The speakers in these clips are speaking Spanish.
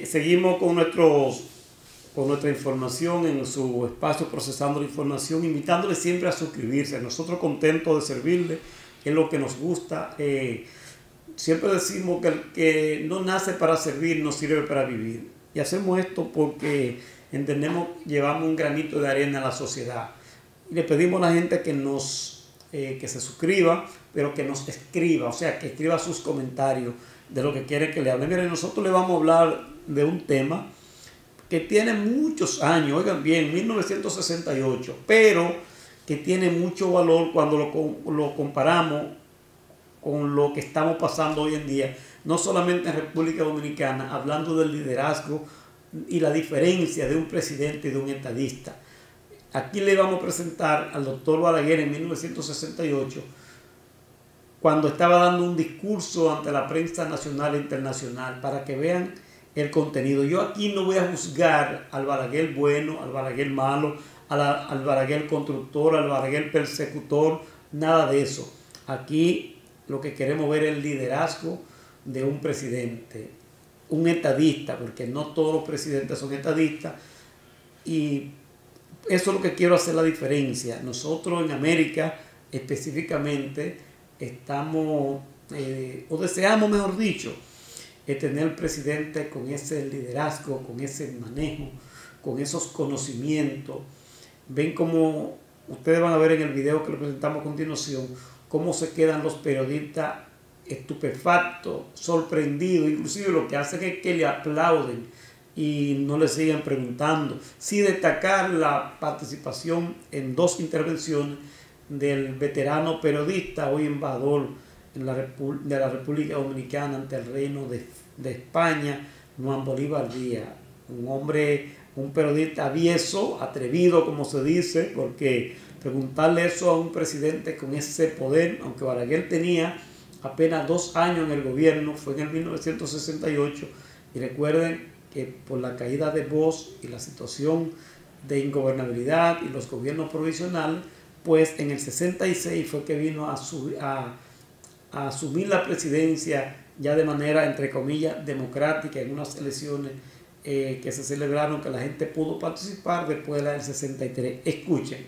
Seguimos con nuestra información en su espacio Procesando la Información, invitándole siempre a suscribirse. Nosotros contentos de servirle, que es lo que nos gusta. Siempre decimos que el que no nace para servir no sirve para vivir. Y hacemos esto porque entendemos, llevamos un granito de arena a la sociedad. Y le pedimos a la gente que se suscriba, pero que nos escriba, o sea, que escriba sus comentarios de lo que quiere que le hable. Miren, nosotros le vamos a hablar de un tema que tiene muchos años, oigan bien, 1968, pero que tiene mucho valor cuando lo comparamos con lo que estamos pasando hoy en día, no solamente en República Dominicana, hablando del liderazgo y la diferencia de un presidente y de un estadista. Aquí le vamos a presentar al doctor Balaguer en 1968, cuando estaba dando un discurso ante la prensa nacional e internacional, para que vean el contenido. Yo aquí no voy a juzgar al Balaguer bueno, al Balaguer malo, al Balaguer constructor, al Balaguer persecutor, nada de eso. Aquí lo que queremos ver es el liderazgo de un presidente, un estadista, porque no todos los presidentes son estadistas, y eso es lo que quiero hacer la diferencia. Nosotros en América específicamente estamos, o deseamos, mejor dicho, tener el presidente con ese liderazgo, con ese manejo, con esos conocimientos. Ven como ustedes van a ver en el video que le presentamos a continuación, cómo se quedan los periodistas estupefactos, sorprendidos, inclusive lo que hacen es que le aplauden y no le siguen preguntando. Sí, destacar la participación en 2 intervenciones del veterano periodista, hoy embajador de la República Dominicana ante el Reino de España, Juan Bolívar Díaz, un hombre, un periodista avieso, atrevido, como se dice, porque preguntarle eso a un presidente con ese poder, aunque Balaguer tenía apenas 2 años en el gobierno, fue en el 1968, y recuerden que por la caída de Bosch y la situación de ingobernabilidad y los gobiernos provisionales, pues en el 66 fue que vino a asumir la presidencia ya de manera, entre comillas, democrática, en unas elecciones que se celebraron, que la gente pudo participar después de la del 63. Escuchen.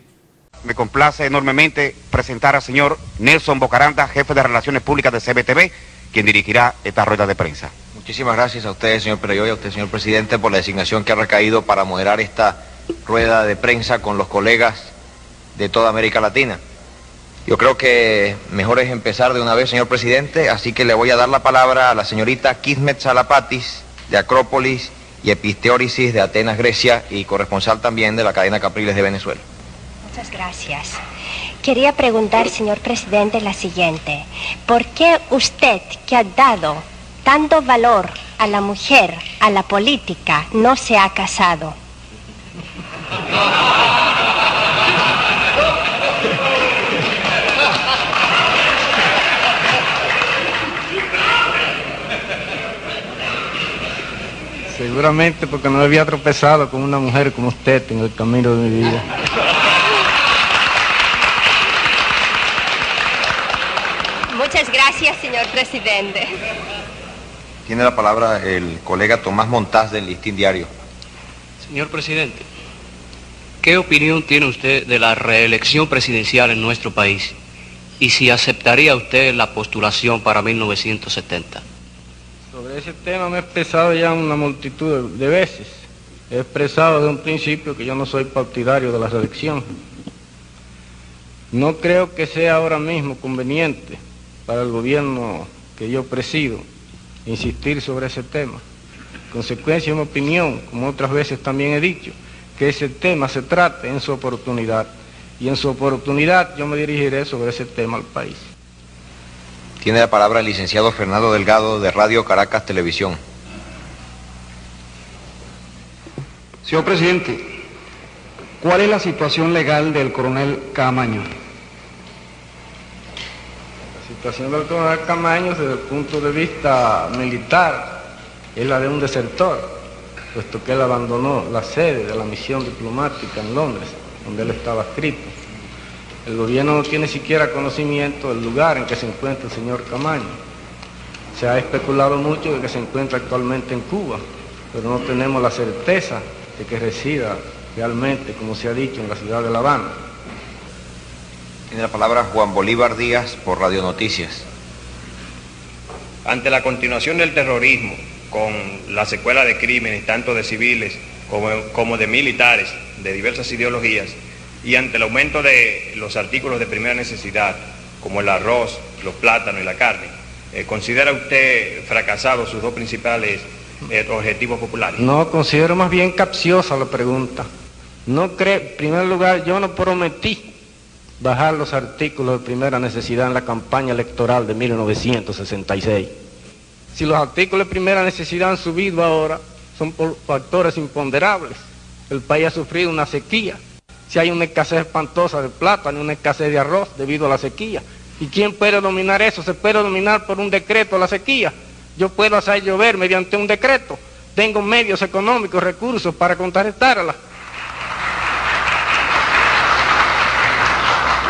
Me complace enormemente presentar al señor Nelson Bocaranda, jefe de Relaciones Públicas de CBTV, quien dirigirá esta rueda de prensa. Muchísimas gracias a usted, señor Pereyo, y a usted, señor presidente, por la designación que ha recaído para moderar esta rueda de prensa con los colegas de toda América Latina. Yo creo que mejor es empezar de una vez, señor presidente, así que le voy a dar la palabra a la señorita Kismet Salapatis, de Acrópolis y Episteórisis de Atenas, Grecia, y corresponsal también de la cadena Capriles de Venezuela. Muchas gracias. Quería preguntar, señor presidente, la siguiente. ¿Por qué usted, que ha dado tanto valor a la mujer, a la política, no se ha casado? Seguramente porque no había tropezado con una mujer como usted en el camino de mi vida. Muchas gracias, señor presidente. Tiene la palabra el colega Tomás Montaz del Listín Diario. Señor presidente, ¿qué opinión tiene usted de la reelección presidencial en nuestro país? Y si aceptaría usted la postulación para 1970. Sobre ese tema me he expresado ya una multitud de veces. He expresado desde un principio que yo no soy partidario de la reelección. No creo que sea ahora mismo conveniente para el gobierno que yo presido insistir sobre ese tema. En consecuencia, es mi opinión, como otras veces también he dicho, que ese tema se trate en su oportunidad. Y en su oportunidad yo me dirigiré sobre ese tema al país. Tiene la palabra el licenciado Fernando Delgado de Radio Caracas Televisión. Señor presidente, ¿cuál es la situación legal del coronel Camaño? La situación del coronel Camaño desde el punto de vista militar es la de un desertor, puesto que él abandonó la sede de la misión diplomática en Londres, donde él estaba adscrito. El gobierno no tiene siquiera conocimiento del lugar en que se encuentra el señor Camaño. Se ha especulado mucho de que se encuentra actualmente en Cuba, pero no tenemos la certeza de que resida realmente, como se ha dicho, en la ciudad de La Habana. Tiene la palabra Juan Bolívar Díaz por Radio Noticias. Ante la continuación del terrorismo, con la secuela de crímenes, tanto de civiles como de militares, de diversas ideologías, y ante el aumento de los artículos de primera necesidad, como el arroz, los plátanos y la carne, ¿considera usted fracasados sus dos principales objetivos populares? No, considero más bien capciosa la pregunta. No creo, en primer lugar, yo no prometí bajar los artículos de primera necesidad en la campaña electoral de 1966. Si los artículos de primera necesidad han subido ahora, son por factores imponderables. El país ha sufrido una sequía. Si hay una escasez espantosa de plátano y una escasez de arroz debido a la sequía. ¿Y quién puede dominar eso? Se puede dominar por un decreto la sequía. Yo puedo hacer llover mediante un decreto. Tengo medios económicos, recursos para contrarrestarla.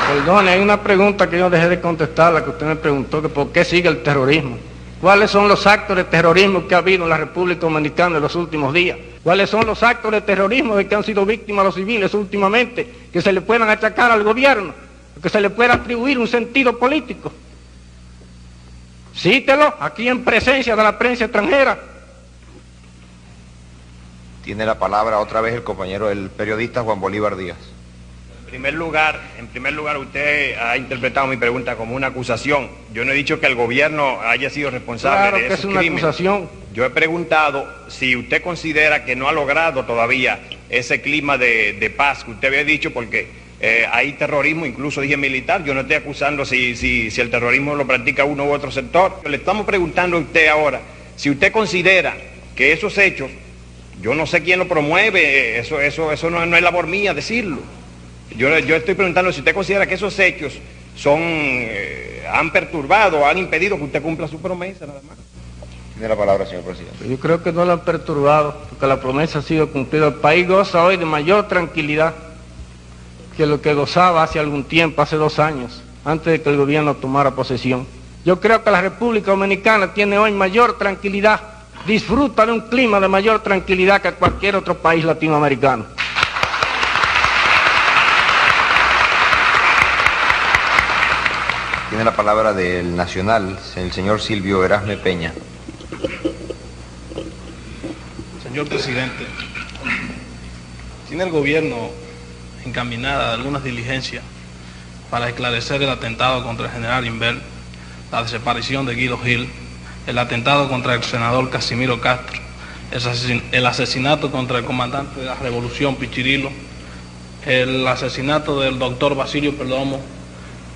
Perdone, hay una pregunta que yo dejé de contestar, la que usted me preguntó, que por qué sigue el terrorismo. ¿Cuáles son los actos de terrorismo que ha habido en la República Dominicana en los últimos días? ¿Cuáles son los actos de terrorismo de que han sido víctimas los civiles últimamente, que se le puedan achacar al gobierno, que se le pueda atribuir un sentido político? Cítelo aquí en presencia de la prensa extranjera. Tiene la palabra otra vez el compañero, el periodista Juan Bolívar Díaz. En primer lugar, usted ha interpretado mi pregunta como una acusación. Yo no he dicho que el gobierno haya sido responsable de esos crímenes. Claro que es una acusación. Yo he preguntado si usted considera que no ha logrado todavía ese clima de paz que usted había dicho, porque hay terrorismo, incluso dije militar. Yo no estoy acusando si el terrorismo lo practica uno u otro sector. Le estamos preguntando a usted ahora si usted considera que esos hechos, yo no sé quién lo promueve, eso no es labor mía decirlo. Yo estoy preguntando si usted considera que esos hechos han perturbado, han impedido que usted cumpla su promesa, nada más. Tiene la palabra, señor presidente. Yo creo que no la han perturbado, porque la promesa ha sido cumplida. El país goza hoy de mayor tranquilidad que lo que gozaba hace algún tiempo, hace 2 años, antes de que el gobierno tomara posesión. Yo creo que la República Dominicana tiene hoy mayor tranquilidad, disfruta de un clima de mayor tranquilidad que cualquier otro país latinoamericano. Tiene la palabra del Nacional, el señor Silvio Erasme Peña. Señor presidente, ¿tiene el gobierno encaminada algunas diligencias para esclarecer el atentado contra el general Inver, la desaparición de Guido Gil, el atentado contra el senador Casimiro Castro, el asesinato contra el comandante de la Revolución Pichirilo, el asesinato del doctor Basilio Perdomo,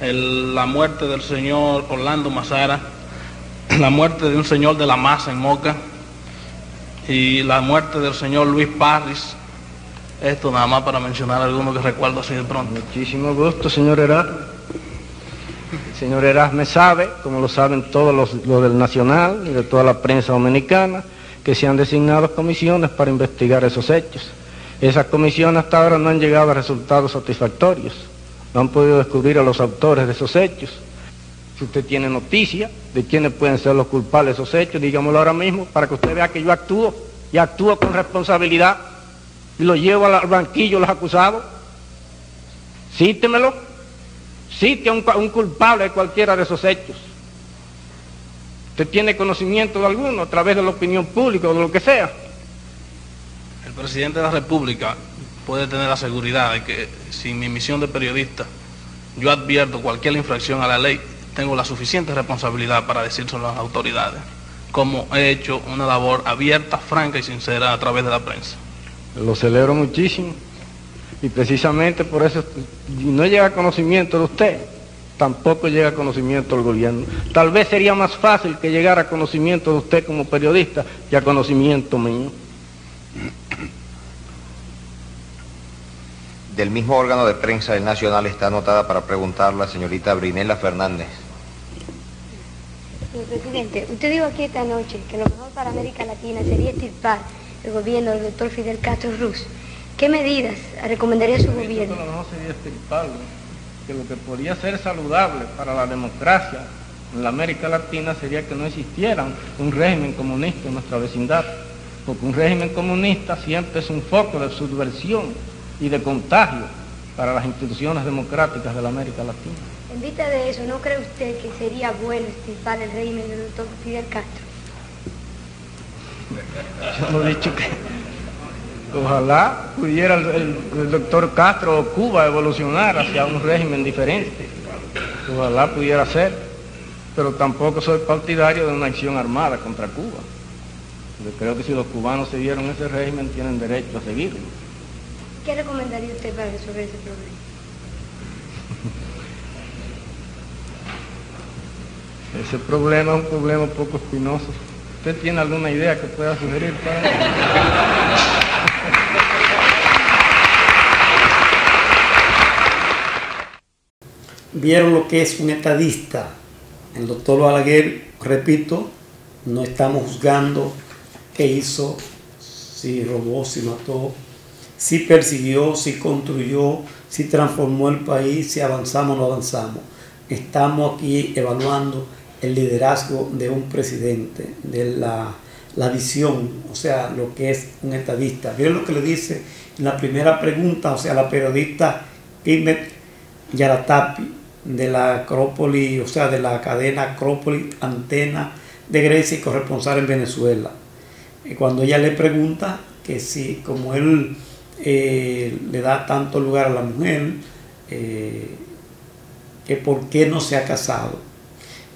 la muerte del señor Orlando Mazara, la muerte de un señor de la Maza en Moca y la muerte del señor Luis Parris? Esto nada más para mencionar algunos que recuerdo así de pronto. Muchísimo gusto, señor Erasme. El señor Erasme sabe, como lo saben todos los del Nacional y de toda la prensa dominicana, que se han designado comisiones para investigar esos hechos. Esas comisiones hasta ahora no han llegado a resultados satisfactorios. No han podido descubrir a los autores de esos hechos. Si usted tiene noticia de quiénes pueden ser los culpables de esos hechos, dígamelo ahora mismo, para que usted vea que yo actúo, y actúo con responsabilidad, y lo llevo al banquillo los acusados. Cítemelo, cite a un culpable de cualquiera de esos hechos. Usted tiene conocimiento de alguno a través de la opinión pública o de lo que sea. El presidente de la República puede tener la seguridad de que sin mi misión de periodista yo advierto cualquier infracción a la ley, tengo la suficiente responsabilidad para decírselo a las autoridades, como he hecho una labor abierta, franca y sincera a través de la prensa. Lo celebro muchísimo y precisamente por eso no llega a conocimiento de usted, tampoco llega a conocimiento del gobierno. Tal vez sería más fácil que llegara a conocimiento de usted como periodista que a conocimiento mío. Del mismo órgano de prensa del Nacional está anotada para preguntar la señorita Brinela Fernández. Señor presidente, usted dijo aquí esta noche que lo mejor para América Latina sería extirpar el gobierno del doctor Fidel Castro Ruz. ¿Qué medidas recomendaría su gobierno? No, no sería extirparlo, que lo que podría ser saludable para la democracia en la América Latina sería que no existiera un régimen comunista en nuestra vecindad. porque un régimen comunista siempre es un foco de subversión y de contagio para las instituciones democráticas de la América Latina. En vista de eso, ¿no cree usted que sería bueno extirpar el régimen del doctor Fidel Castro? Yo no he dicho que ojalá pudiera el doctor Castro o Cuba evolucionar hacia un régimen diferente. Ojalá pudiera ser, pero tampoco soy partidario de una acción armada contra Cuba. Yo creo que si los cubanos siguieron ese régimen, tienen derecho a seguirlo. ¿Qué recomendaría usted para resolver ese problema? Ese problema es un problema un poco espinoso. ¿Usted tiene alguna idea que pueda sugerir para...? Vieron lo que es un estadista. El doctor Balaguer, repito, no estamos juzgando qué hizo, si robó, si mató, si persiguió, si construyó, si transformó el país, si avanzamos o no avanzamos. Estamos aquí evaluando el liderazgo de un presidente, de la visión, o sea, lo que es un estadista. Miren lo que le dice en la primera pregunta, o sea, la periodista Hikmet Yaratapi, de la Acrópolis, o sea, de la cadena Acrópolis Antena de Grecia y corresponsal en Venezuela. Cuando ella le pregunta que si, como él le da tanto lugar a la mujer, que por qué no se ha casado.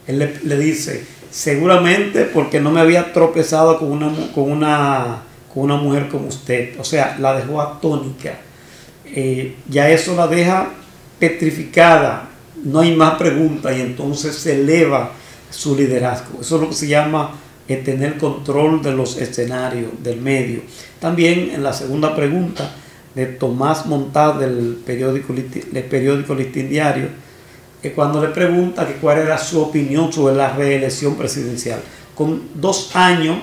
Él le dice, seguramente porque no me había tropezado con una mujer como usted. O sea, la dejó atónica. Ya eso la deja petrificada. No hay más preguntas y entonces se eleva su liderazgo. Eso es lo que se llama tener control de los escenarios, del medio. También en la segunda pregunta de Tomás Montaz del periódico Listín Diario, cuando le pregunta que cuál era su opinión sobre la reelección presidencial. Con 2 años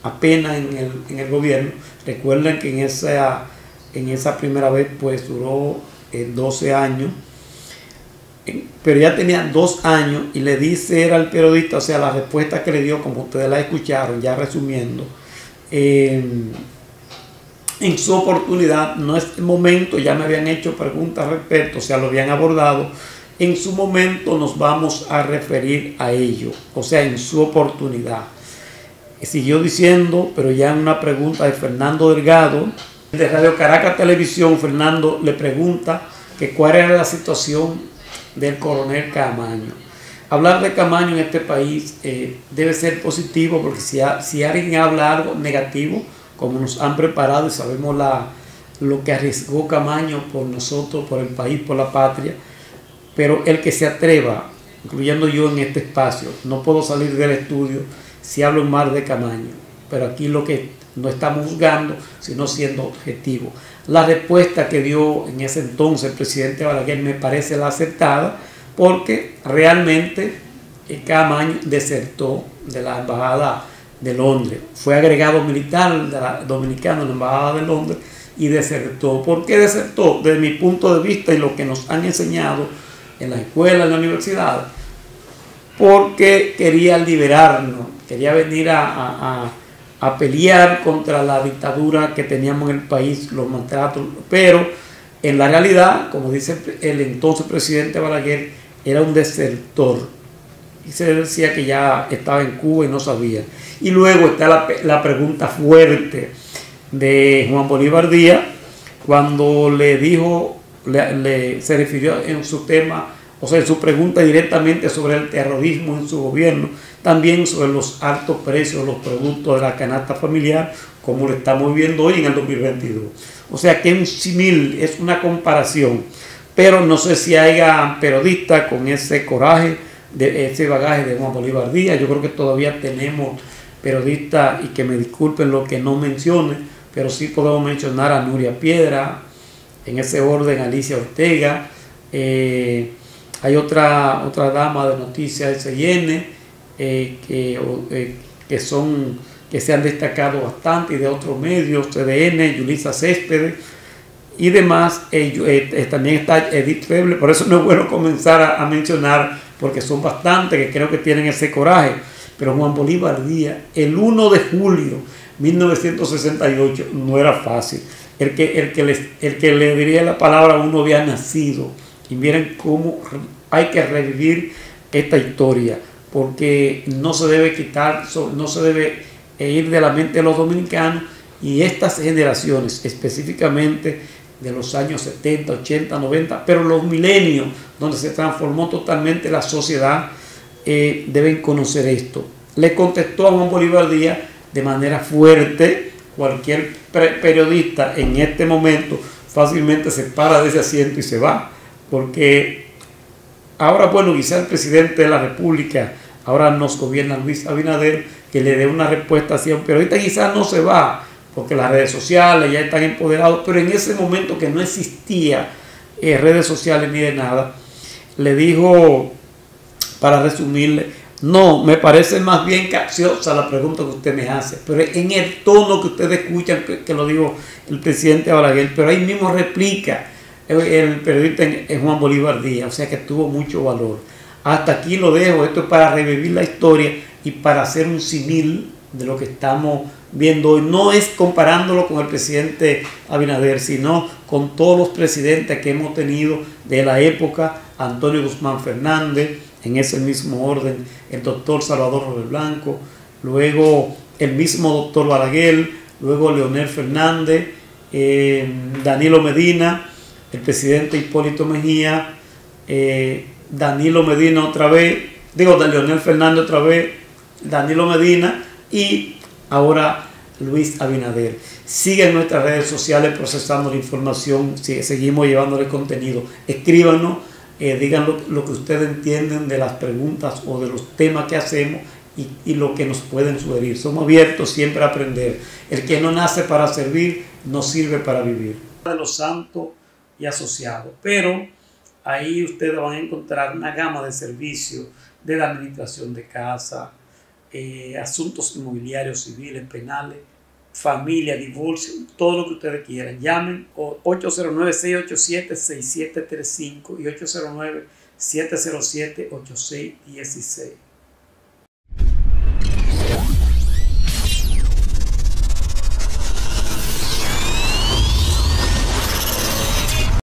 apenas en el gobierno, recuerden que en esa primera vez pues duró 12 años, pero ya tenía 2 años y le dice era el periodista, o sea, la respuesta que le dio, como ustedes la escucharon, ya resumiendo, en su oportunidad, no es el momento, ya me habían hecho preguntas al respecto, o sea, lo habían abordado, en su momento nos vamos a referir a ello, o sea, en su oportunidad. Siguió diciendo, pero ya en una pregunta de Fernando Delgado, de Radio Caracas Televisión, Fernando le pregunta que cuál era la situación del coronel Camaño. Hablar de Camaño en este país debe ser positivo, porque si alguien habla algo negativo, como nos han preparado y sabemos lo que arriesgó Camaño por nosotros, por el país, por la patria, pero el que se atreva, incluyendo yo en este espacio, no puedo salir del estudio si hablo mal de Camaño, pero aquí lo que no estamos juzgando, sino siendo objetivo. La respuesta que dio en ese entonces el presidente Balaguer me parece la aceptada, porque realmente Camaño desertó de la embajada de Londres. Fue agregado militar dominicano en la embajada de Londres y desertó. ¿Por qué desertó? Desde mi punto de vista y lo que nos han enseñado en la escuela, en la universidad, porque quería liberarnos, quería venir a pelear contra la dictadura que teníamos en el país, los maltratos, pero en la realidad, como dice el entonces presidente Balaguer, era un desertor. Y se decía que ya estaba en Cuba y no sabía. Y luego está la pregunta fuerte de Juan Bolívar Díaz, cuando le dijo, se refirió en su tema, o sea, en su pregunta directamente sobre el terrorismo en su gobierno, también sobre los altos precios de los productos de la canasta familiar, como lo estamos viendo hoy en el 2022. O sea que es un símil, es una comparación, pero no sé si haya periodistas con ese coraje, de ese bagaje de Juan Bolívar Díaz. Yo creo que todavía tenemos periodistas, y que me disculpen lo que no mencione, pero sí podemos mencionar a Nuria Piedra, en ese orden Alicia Ortega, hay otra dama de Noticias SN, que se han destacado bastante, y de otros medios, CDN, Yulisa Céspedes y demás. También está Edith Feble, por eso no es bueno comenzar a mencionar, porque son bastantes que creo que tienen ese coraje. pero Juan Bolívar Díaz, el 1 de julio de 1968, no era fácil. El que le diría la palabra uno había nacido. Y miren cómo hay que revivir esta historia, porque no se debe quitar, no se debe ir de la mente de los dominicanos, y estas generaciones, específicamente de los años 70, 80, 90, pero los milenios, donde se transformó totalmente la sociedad, deben conocer esto. Le contestó a Juan Bolívar Díaz de manera fuerte. Cualquier periodista en este momento fácilmente se para de ese asiento y se va, porque ahora, bueno, quizá el presidente de la República, ahora nos gobierna Luis Abinader, que le dé una respuesta así a un periodista, quizás no se va, porque las redes sociales ya están empoderados, pero en ese momento que no existía redes sociales ni de nada, le dijo, para resumirle, no, me parece más bien capciosa la pregunta que usted me hace, pero en el tono que ustedes escuchan, que lo dijo el presidente Balaguer, pero ahí mismo replica el periodista en Juan Bolívar Díaz, o sea que tuvo mucho valor. Hasta aquí lo dejo, esto es para revivir la historia y para hacer un símil de lo que estamos viendo hoy. No es comparándolo con el presidente Abinader, sino con todos los presidentes que hemos tenido de la época, Antonio Guzmán Fernández, en ese mismo orden, el doctor Salvador Robert Blanco, luego el mismo doctor Balaguer, luego Leonel Fernández, Danilo Medina, el presidente Hipólito Mejía, Danilo Medina otra vez, Leonel Fernández otra vez, Danilo Medina y ahora Luis Abinader. Sigan nuestras redes sociales procesando la información, seguimos llevándole contenido. Escríbanos, digan lo que ustedes entienden de las preguntas o de los temas que hacemos y lo que nos pueden sugerir. Somos abiertos siempre a aprender. El que no nace para servir, no sirve para vivir. De los santos y asociados, pero ahí ustedes van a encontrar una gama de servicios de la administración de casa, asuntos inmobiliarios, civiles, penales, familia, divorcio, todo lo que ustedes quieran. Llamen 809-687-6735 y 809-707-8616.